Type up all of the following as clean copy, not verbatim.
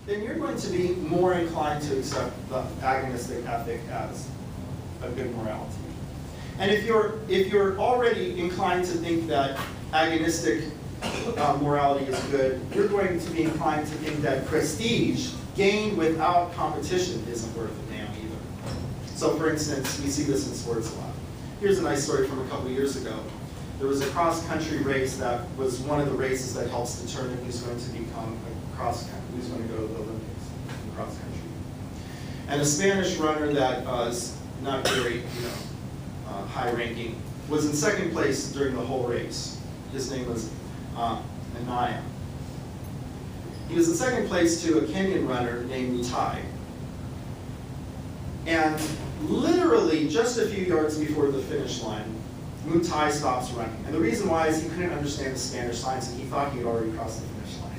then you're going to be more inclined to accept the agonistic ethic as a good morality. And if you're already inclined to think that agonistic morality is good, you're going to be inclined to think that prestige gained without competition isn't worth a damn either. So for instance, we see this in sports a lot. Here's a nice story from a couple years ago. There was a cross-country race that was one of the races that helps determine who's going to become who's going to go to the Olympics in cross-country. And a Spanish runner that is not very, high-ranking was in second place during the whole race. His name was Anaya. He was in second place to a Kenyan runner named Mutai. And literally just a few yards before the finish line, Mutai stops running. And the reason why is he couldn't understand the Spanish signs and he thought he had already crossed the finish line.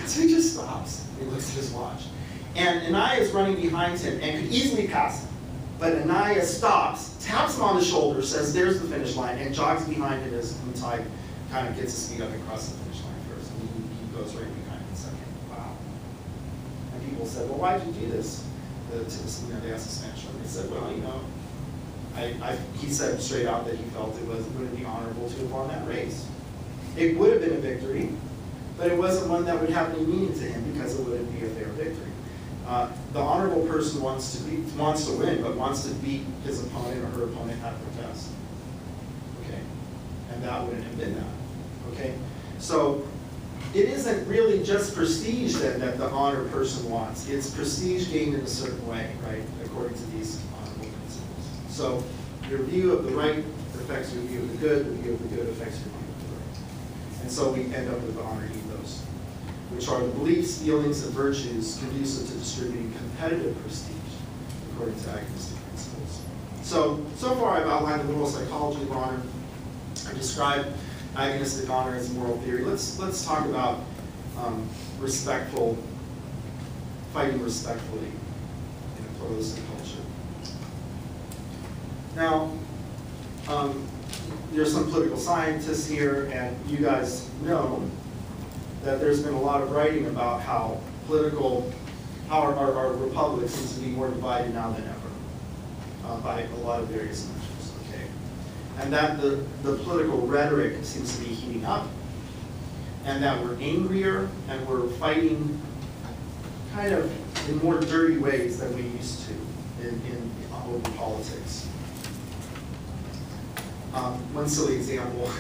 So he just stops. He looks at his watch. And Anaya is running behind him and could easily pass him. But Anaya stops, taps him on the shoulder, says, "There's the finish line," and jogs behind him as Mutai kind of gets his speed up and crosses the finish line first. And he goes right behind him second. Wow. And people said, "Well, why did you do this?" They asked the Spanish runner. They said, "Well, he said straight out that he felt it wouldn't be honorable to have won that race. It would have been a victory, but it wasn't one that would have any meaning to him because it wouldn't be a fair victory. The honorable person wants to win, but wants to beat his opponent or her opponent at the test. Okay, and that wouldn't have been that. Okay, so it isn't really just prestige then that the honored person wants. It's prestige gained in a certain way, right? According to these honorable principles. So your view of the right affects your view of the good. The view of the good affects your view of the right. And so we end up with the honor ethos, which are the beliefs, feelings, and virtues conducive to distributing competitive prestige, according to agonistic principles. So far I've outlined the moral psychology of honor. I described agonistic honor as moral theory. Let's talk about fighting respectfully in a pluralistic culture. Now, there's some political scientists here, and you guys know that there's been a lot of writing about how our republic seems to be more divided now than ever by a lot of various measures, okay? And that the political rhetoric seems to be heating up, and that we're angrier and we're fighting kind of in more dirty ways than we used to in open politics. One silly example.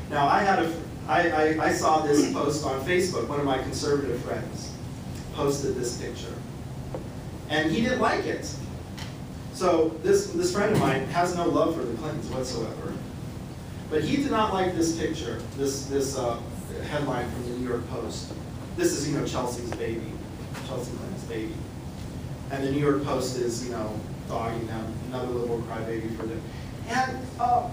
Now, I saw this post on Facebook. One of my conservative friends posted this picture, and he didn't like it. So this friend of mine has no love for the Clintons whatsoever, but he did not like this picture, this headline from the New York Post. This is Chelsea's baby, Chelsea Clinton's baby, and the New York Post is dogging them, another liberal crybaby for them. And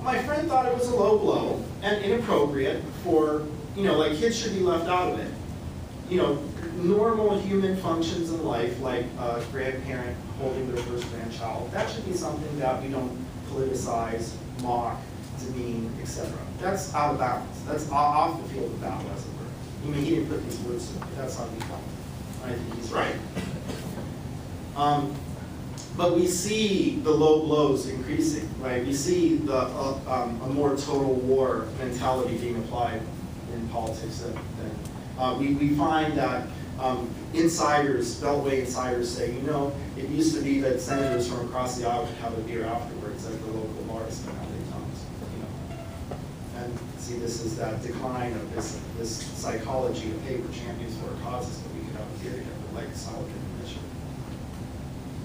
my friend thought it was a low blow and inappropriate for, like kids should be left out of it. Normal human functions in life, like a grandparent holding their first grandchild, that should be something that we don't politicize, mock, demean, etc. That's out of bounds. That's off the field of battle, as it were. He didn't put these words to it, but that's how he felt. I think he's right. But we see the low blows increasing, right? We see a more total war mentality being applied in politics we find that insiders, Beltway insiders say, it used to be that senators from across the aisle could have a beer afterwards at the local bars, but now they don't. And see, this is that decline of this psychology of, hey, we're champions for our causes, but we could have a beer together, like Solomon and Bishop.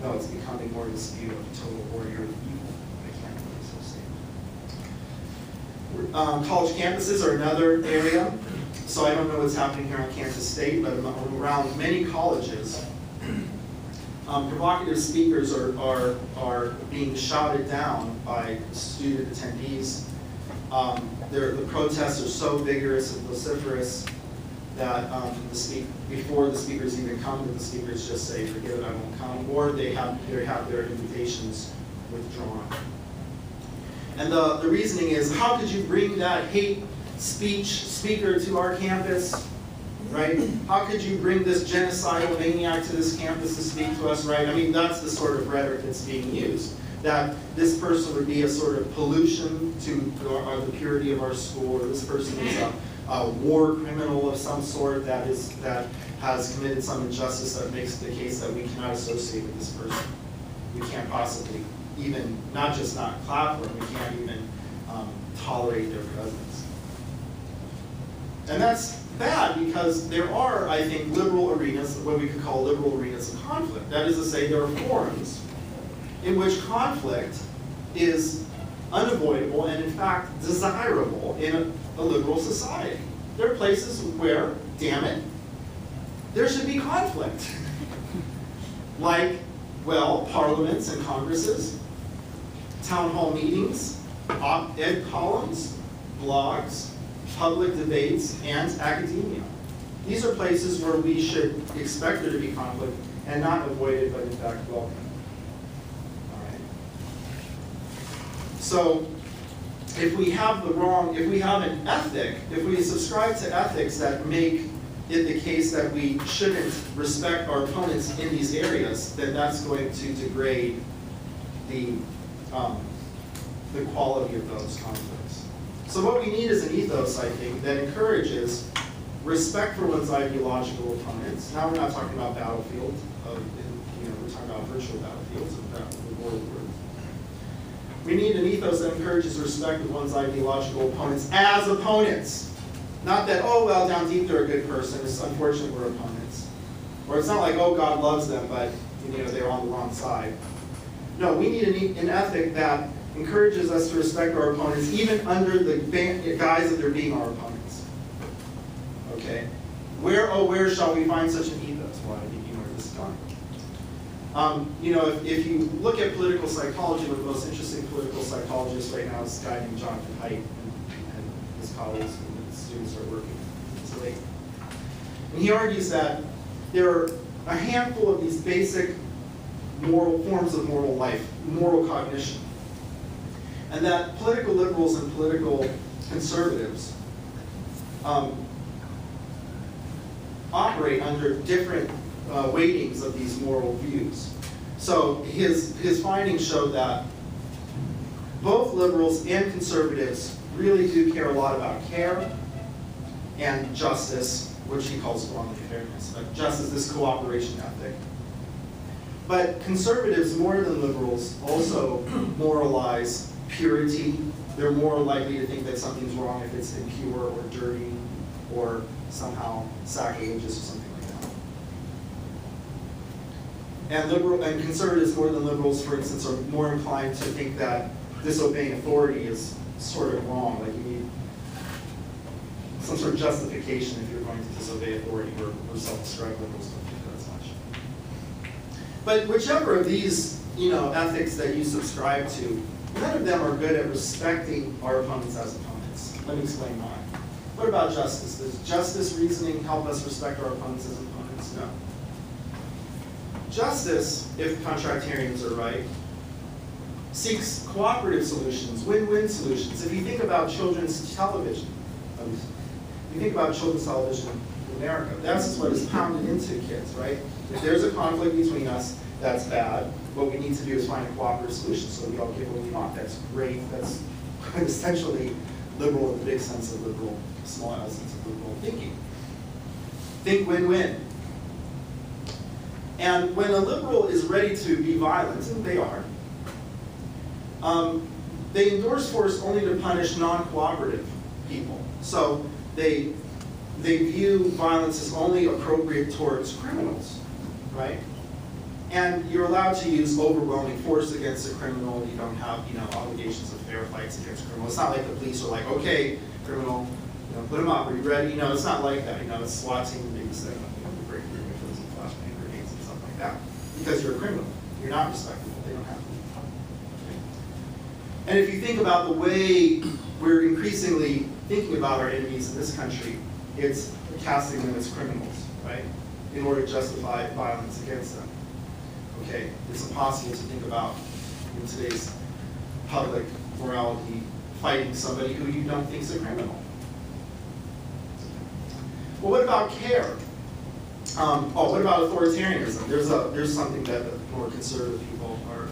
No, it's becoming more dispute of total warrior evil. I can't really so say. College campuses are another area. So I don't know what's happening here on Kansas State, but around many colleges, provocative speakers are being shouted down by student attendees. The protests are so vigorous and vociferous that before the speakers even come, the speakers just say, "Forget it, I won't come," or they have their invitations withdrawn. And the reasoning is, how could you bring that hate speech speaker to our campus? right? How could you bring this genocidal maniac to this campus to speak to us, right? I mean, that's the sort of rhetoric that's being used. That this person would be a sort of pollution to the purity of our school, or this person is a war criminal of some sort that has committed some injustice that makes the case that we cannot associate with this person. We can't possibly even, not just not clap for them, we can't even tolerate their presence. And that's bad because there are, I think, liberal arenas, what we could call liberal arenas of conflict. That is to say, there are forums in which conflict is unavoidable and, in fact, desirable in a liberal society. There are places where, damn it, there should be conflict. Like, well, parliaments and congresses, town hall meetings, op-ed columns, blogs, public debates, and academia. These are places where we should expect there to be conflict and not avoid it, but in fact welcome it. All right. So, if we have an ethic, if we subscribe to ethics that make it the case that we shouldn't respect our opponents in these areas, then that's going to degrade the quality of those conflicts. So what we need is an ethos, I think, that encourages respect for one's ideological opponents. Now we're not talking about battlefields, we're talking about virtual battlefields of the world. We need an ethos that encourages respect of one's ideological opponents as opponents. Not that, oh, well, down deep they're a good person. It's unfortunate we're opponents. Or it's not like, oh, God loves them, but they're on the wrong side. No, we need an ethic that encourages us to respect our opponents, even under the guise of their being our opponents. Okay? Where shall we find such an ethos? Well, I think you know where this is going. If you look at political psychology, one of the most interesting political psychologists right now is a guy named Jonathan Haidt and his colleagues and his students are working today. And he argues that there are a handful of these basic moral forms of moral life, moral cognition. And that political liberals and political conservatives operate under different weightings of these moral views. So his findings show that both liberals and conservatives really do care a lot about care and justice, which he calls wrongly fairness, but justice, this cooperation ethic. But conservatives, more than liberals, also moralize purity. They're more likely to think that something's wrong if it's impure or dirty or somehow sacrilegious or something like that. And conservatives, more than liberals, for instance, are more inclined to think that disobeying authority is sort of wrong. Like you need some sort of justification if you're going to disobey authority, or self-described liberals don't think that as much. But whichever of these ethics that you subscribe to, none of them are good at respecting our opponents as opponents. Let me explain why. What about justice? Does justice reasoning help us respect our opponents as opponents? No. Justice, if contractarians are right, seeks cooperative solutions, win-win solutions. If you think about children's television, in America, that's what is pounded into kids, right? If there's a conflict between us, that's bad. What we need to do is find a cooperative solution so we all get what we want. That's great. That's essentially liberal in the big sense of liberal, small L sense of liberal thinking. Think win-win. And when a liberal is ready to be violent, and they are, they endorse force only to punish non-cooperative people. So they view violence as only appropriate towards criminals, right? And you're allowed to use overwhelming force against a criminal. You don't have, obligations of fair fights against criminals. It's not like the police are like, okay, criminal, put him up. Are you ready? It's not like that. It's SWAT team, maybe setting up, the break room if there's some flashbang grenades and stuff like that. Because you're a criminal. You're not respectable. They don't have to. Okay. And if you think about the way we're increasingly thinking about our enemies in this country, it's casting them as criminals, right? In order to justify violence against them. Okay, it's impossible to think about in today's public morality fighting somebody who you don't think is a criminal. Well, what about care? What about authoritarianism? There's something that more conservative people are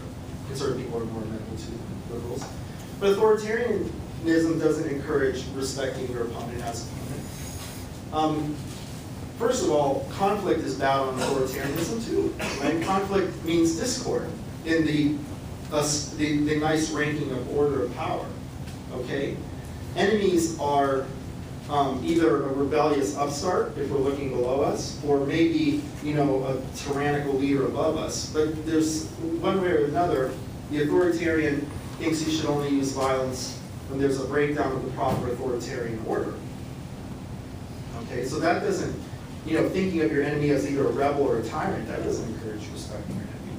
more amenable to than liberals. But authoritarianism doesn't encourage respecting your opponent as opponent. First of all, conflict is bad on authoritarianism too. Right? Conflict means discord in the nice ranking of order of power. Okay, enemies are either a rebellious upstart, if we're looking below us, or maybe, a tyrannical leader above us. But there's one way or another, the authoritarian thinks you should only use violence when there's a breakdown of the proper authoritarian order. Okay, so that doesn't, thinking of your enemy as either a rebel or a tyrant, that doesn't encourage respecting your enemy.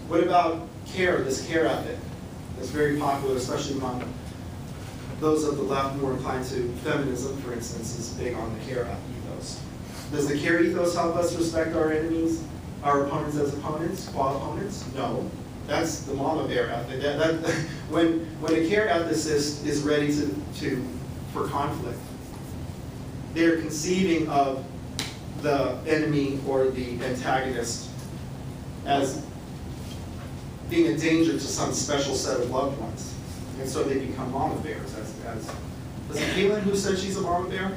What about care, this care ethic? That's very popular, especially among those of the left more inclined to feminism, for instance, is big on the care ethos. Does the care ethos help us respect our enemies, our opponents as opponents, qua opponents? No. That's the mama bear ethic. When a care ethicist is ready for conflict, they're conceiving of the enemy or the antagonist as being a danger to some special set of loved ones. And so they become mama bears. Was it Caitlin who said she's a mama bear?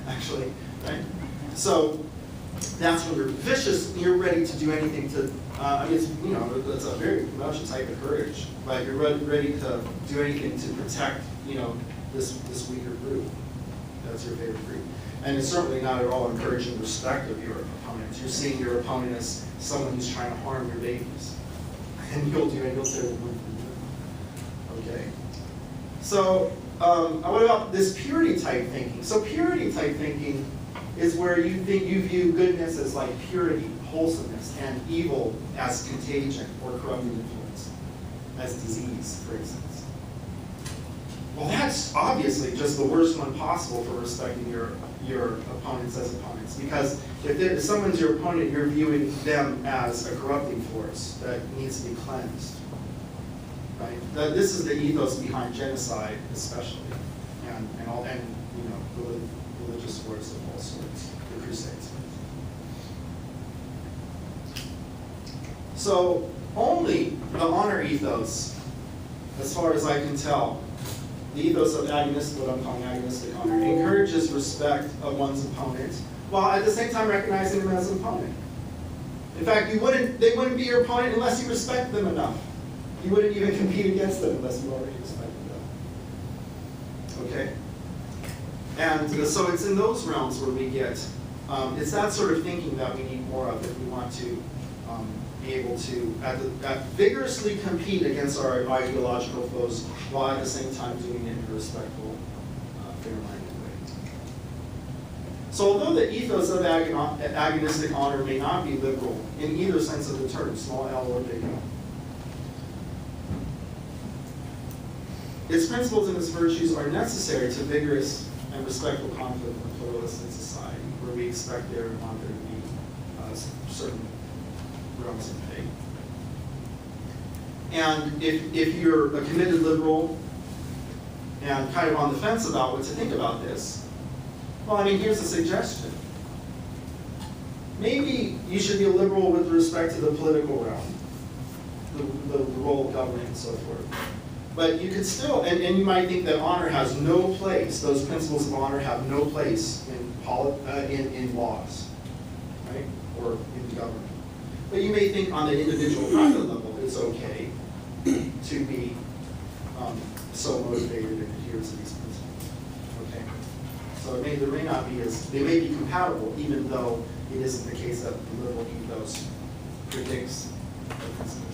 Actually, right? So that's when you're vicious, you're ready to do anything to, it's a very much a type of courage, but you're ready to do anything to protect, this weaker group. That's your favorite group. And it's certainly not at all encouraging respect of your opponents. You're seeing your opponent as someone who's trying to harm your babies. And you'll say, okay. So what about this purity type thinking? So purity type thinking is where you view goodness as like purity, wholesomeness, and evil as contagion or corrupting influence, as disease, for instance. Well, that's obviously just the worst one possible for respecting your opponents as opponents, because if someone's your opponent, you're viewing them as a corrupting force that needs to be cleansed. Right? This is the ethos behind genocide, especially, and religious wars of all sorts, the Crusades. So only the honor ethos, as far as I can tell, the ethos of agonistic, what I'm calling agonistic honor, encourages respect of one's opponent, while at the same time recognizing them as an opponent. In fact, they wouldn't be your opponent unless you respect them enough. You wouldn't even compete against them unless you already respected them. Okay? And so it's in those realms where we get, it's that sort of thinking that we need more of if we want to be able to vigorously compete against our ideological foes while at the same time doing it in a respectful, fair-minded way. So although the ethos of agonistic honor may not be liberal in either sense of the term, small L or big L, its principles and its virtues are necessary to vigorous and respectful conflict in a pluralistic society where we expect there to be certain realms of faith. And if you're a committed liberal and kind of on the fence about what to think about this, well, here's a suggestion. Maybe you should be a liberal with respect to the political realm, the role of government and so forth. But you could still, and you might think that honor has no place, those principles of honor have no place in laws, right? Or in government. But you may think on the individual private level, it's okay to be so motivated and adhere to these principles. Okay? So they may be compatible, even though it isn't the case that the liberal ethos predicts the principles.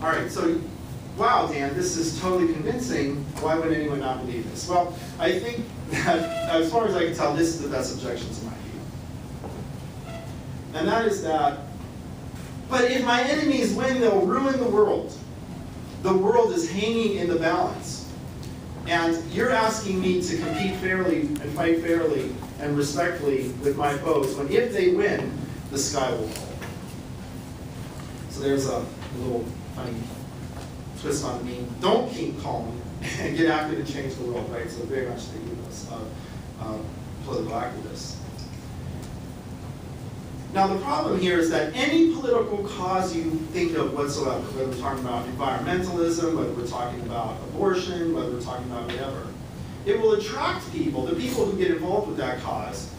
All right, so, wow, Dan, this is totally convincing. Why would anyone not believe this? Well, I think that, as far as I can tell, this is the best objection to my view. And that is that, but if my enemies win, they'll ruin the world. The world is hanging in the balance. And you're asking me to compete fairly and fight fairly and respectfully with my foes, when if they win, the sky will fall. So there's a little funny twist on the meme. Don't keep calm and get active and change the world, right? So very much the ethos. cause of political activists. Now the problem here is that any political cause you think of whatsoever, whether we're talking about environmentalism, whether we're talking about abortion, whether we're talking about whatever, it will attract people. The people who get involved with that cause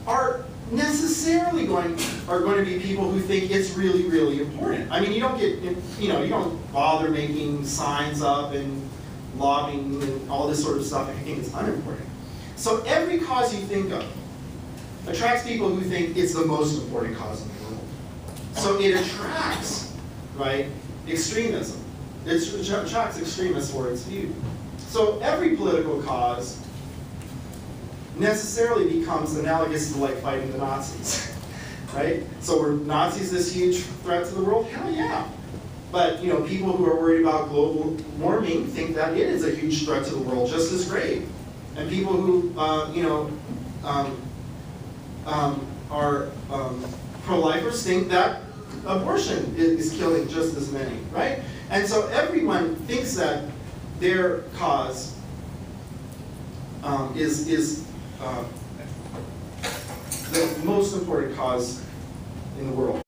are necessarily going to be people who think it's really, really important. I mean, you don't bother making signs up and lobbying and all this sort of stuff if you think it's unimportant. So every cause you think of attracts people who think it's the most important cause in the world. So it attracts, right, extremism. It attracts extremists for its view. So every political cause necessarily becomes analogous to like fighting the Nazis, right? So were Nazis this huge threat to the world? Hell yeah. But people who are worried about global warming think that it is a huge threat to the world, just as great. And people who are pro-lifers think that abortion is killing just as many, right? And so everyone thinks that their cause is the most important cause in the world.